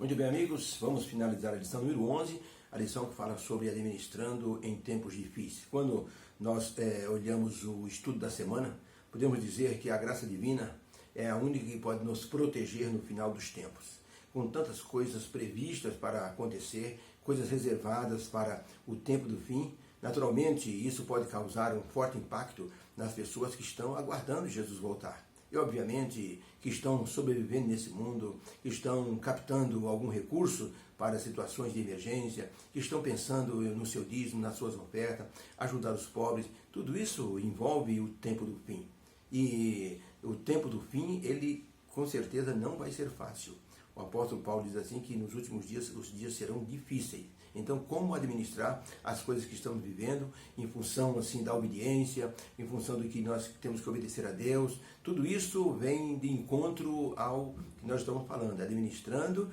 Muito bem, amigos, vamos finalizar a lição número 11, a lição que fala sobre administrando em tempos difíceis. Quando nós olhamos o estudo da semana, podemos dizer que a graça divina é a única que pode nos proteger no final dos tempos. Com tantas coisas previstas para acontecer, coisas reservadas para o tempo do fim, naturalmente isso pode causar um forte impacto nas pessoas que estão aguardando Jesus voltar. E, obviamente, que estão sobrevivendo nesse mundo, que estão captando algum recurso para situações de emergência, que estão pensando no seu dízimo, nas suas ofertas, ajudar os pobres. Tudo isso envolve o tempo do fim. E o tempo do fim, ele com certeza não vai ser fácil. O apóstolo Paulo diz assim que nos últimos dias, os dias serão difíceis. Então, como administrar as coisas que estamos vivendo em função assim da obediência, em função do que nós temos que obedecer a Deus, tudo isso vem de encontro ao que nós estamos falando, administrando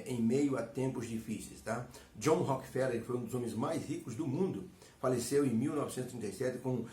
em meio a tempos difíceis, tá? John Rockefeller, que foi um dos homens mais ricos do mundo, faleceu em 1937 com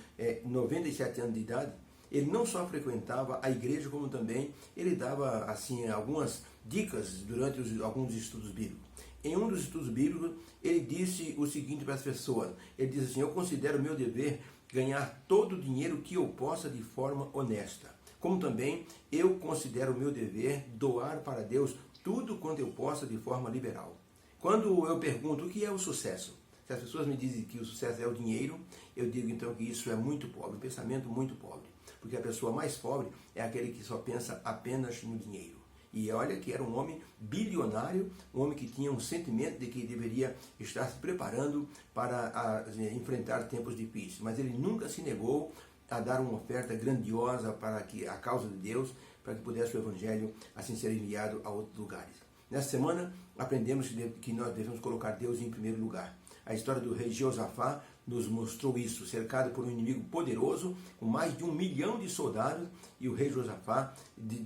97 anos de idade. Ele não só frequentava a igreja, como também ele dava assim algumas dicas durante alguns estudos bíblicos. Em um dos estudos bíblicos, ele disse o seguinte para as pessoas. Ele diz assim: eu considero meu dever ganhar todo o dinheiro que eu possa de forma honesta. Como também eu considero meu dever doar para Deus tudo quanto eu possa de forma liberal. Quando eu pergunto o que é o sucesso, se as pessoas me dizem que o sucesso é o dinheiro, eu digo então que isso é muito pobre, um pensamento muito pobre. Porque a pessoa mais pobre é aquele que só pensa apenas no dinheiro. E olha que era um homem bilionário, um homem que tinha um sentimento de que deveria estar se preparando para enfrentar tempos difíceis. Mas ele nunca se negou a dar uma oferta grandiosa para que a causa de Deus, para que pudesse o Evangelho assim ser enviado a outros lugares. Nessa semana, aprendemos que nós devemos colocar Deus em primeiro lugar. A história do rei Josafá nos mostrou isso, cercado por um inimigo poderoso, com mais de 1 milhão de soldados, e o rei Josafá,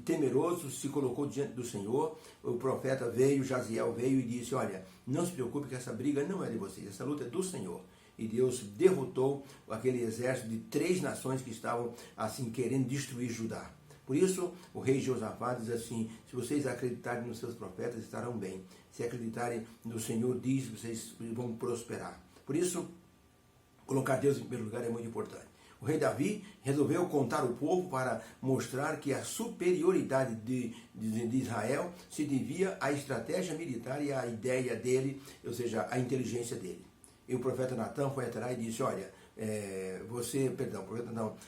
temeroso, se colocou diante do Senhor. O profeta veio, Jaziel veio e disse: olha, não se preocupe que essa briga não é de vocês, essa luta é do Senhor. E Deus derrotou aquele exército de 3 nações que estavam assim querendo destruir Judá. Por isso, o rei Josafá diz assim: se vocês acreditarem nos seus profetas, estarão bem. Se acreditarem no Senhor, diz, vocês vão prosperar. Por isso, colocar Deus em primeiro lugar é muito importante. O rei Davi resolveu contar o povo para mostrar que a superioridade de Israel se devia à estratégia militar e à ideia dele, ou seja, à inteligência dele. E o profeta Natan foi atrás e disse: olha,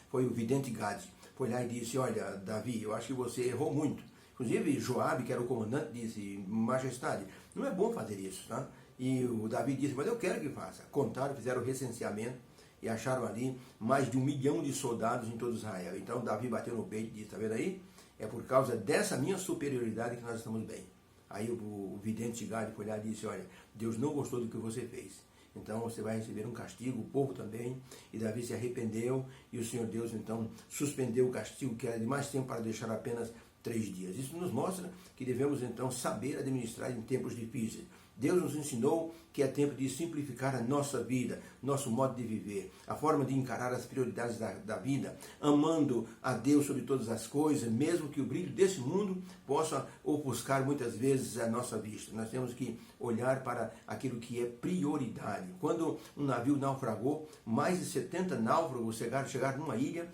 foi o vidente Gade. Foi lá e disse: olha, Davi, eu acho que você errou muito. Inclusive, Joabe, que era o comandante, disse: majestade, não é bom fazer isso, tá? E o Davi disse: mas eu quero que faça. Contaram, fizeram o recenseamento e acharam ali mais de 1 milhão de soldados em todo Israel. Então, Davi bateu no peito e disse: tá vendo aí? É por causa dessa minha superioridade que nós estamos bem. Aí o vidente Gade foi lá e disse: olha, Deus não gostou do que você fez. Então você vai receber um castigo, o povo também. E Davi se arrependeu e o Senhor Deus então suspendeu o castigo, que era de mais tempo, para deixar apenas 3 dias. Isso nos mostra que devemos então saber administrar em tempos difíceis. Deus nos ensinou que é tempo de simplificar a nossa vida, nosso modo de viver, a forma de encarar as prioridades da vida, amando a Deus sobre todas as coisas, mesmo que o brilho desse mundo possa ofuscar muitas vezes a nossa vista. Nós temos que olhar para aquilo que é prioridade. Quando um navio naufragou, mais de 70 náufragos chegaram numa ilha,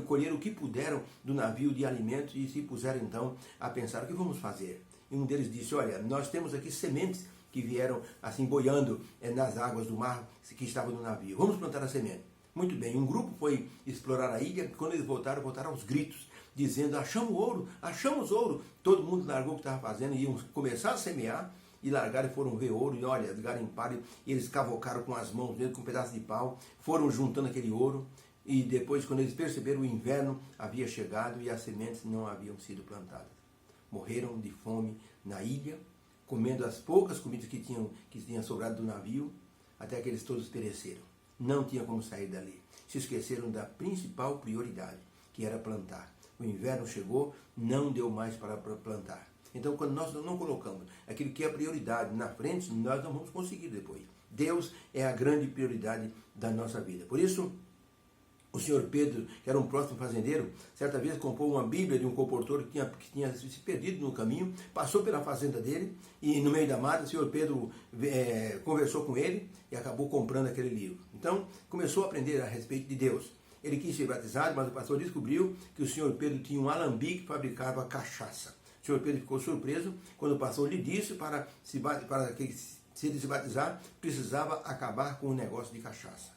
colheram o que puderam do navio de alimentos e se puseram então a pensar: o que vamos fazer? E um deles disse: olha, nós temos aqui sementes que vieram assim boiando nas águas do mar que estavam no navio. Vamos plantar a semente. Muito bem, um grupo foi explorar a ilha. Quando eles voltaram aos gritos, dizendo: achamos ouro. Todo mundo largou o que estava fazendo e iam começar a semear, e largaram e foram ver ouro. E olha, garimparam, e eles cavocaram com as mãos mesmo, com um pedaço de pau, foram juntando aquele ouro. E depois, quando eles perceberam, o inverno havia chegado e as sementes não haviam sido plantadas. Morreram de fome na ilha, comendo as poucas comidas que tinham sobrado do navio, até que eles todos pereceram. Não tinha como sair dali. Se esqueceram da principal prioridade, que era plantar. O inverno chegou, não deu mais para plantar. Então, quando nós não colocamos aquilo que é prioridade na frente, nós não vamos conseguir depois. Deus é a grande prioridade da nossa vida. Por isso, O senhor Pedro, que era um próximo fazendeiro, certa vez comprou uma Bíblia de um comportor que tinha se perdido no caminho, passou pela fazenda dele e no meio da mata o senhor Pedro conversou com ele e acabou comprando aquele livro. Então começou a aprender a respeito de Deus. Ele quis ser batizado, mas o pastor descobriu que o senhor Pedro tinha um alambique que fabricava cachaça. O senhor Pedro ficou surpreso quando o pastor lhe disse que se ele se batizar precisava acabar com o negócio de cachaça.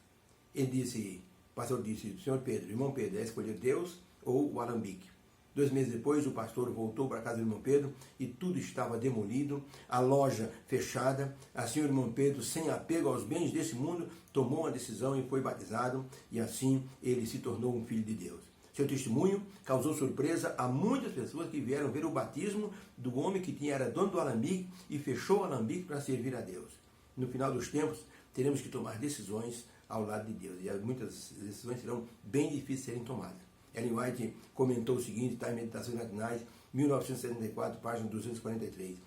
O pastor disse, senhor Pedro, irmão Pedro, é escolher Deus ou o alambique? 2 meses depois, o pastor voltou para a casa do irmão Pedro e tudo estava demolido, a loja fechada. Assim, o irmão Pedro, sem apego aos bens desse mundo, tomou uma decisão e foi batizado, e assim ele se tornou um filho de Deus. Seu testemunho causou surpresa a muitas pessoas que vieram ver o batismo do homem que era dono do alambique e fechou o alambique para servir a Deus. No final dos tempos, teremos que tomar decisões ao lado de Deus, e muitas decisões serão bem difíceis de serem tomadas. Ellen White comentou o seguinte, está em Meditações Matinais, 1974, página 243.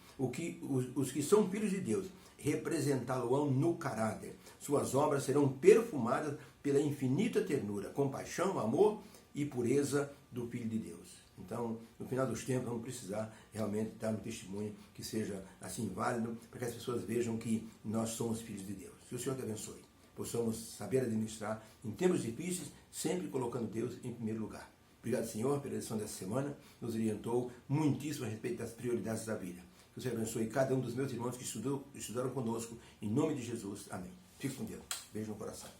Os que são filhos de Deus representá-lo-ão no caráter. Suas obras serão perfumadas pela infinita ternura, compaixão, amor e pureza do Filho de Deus. Então, no final dos tempos, vamos precisar realmente dar um testemunho que seja assim válido, para que as pessoas vejam que nós somos filhos de Deus. Que o Senhor te abençoe. Possamos saber administrar em tempos difíceis, sempre colocando Deus em primeiro lugar. Obrigado, Senhor, pela lição dessa semana. Nos orientou muitíssimo a respeito das prioridades da vida. Que o Senhor abençoe cada um dos meus irmãos que estudaram conosco. Em nome de Jesus. Amém. Fique com Deus. Beijo no coração.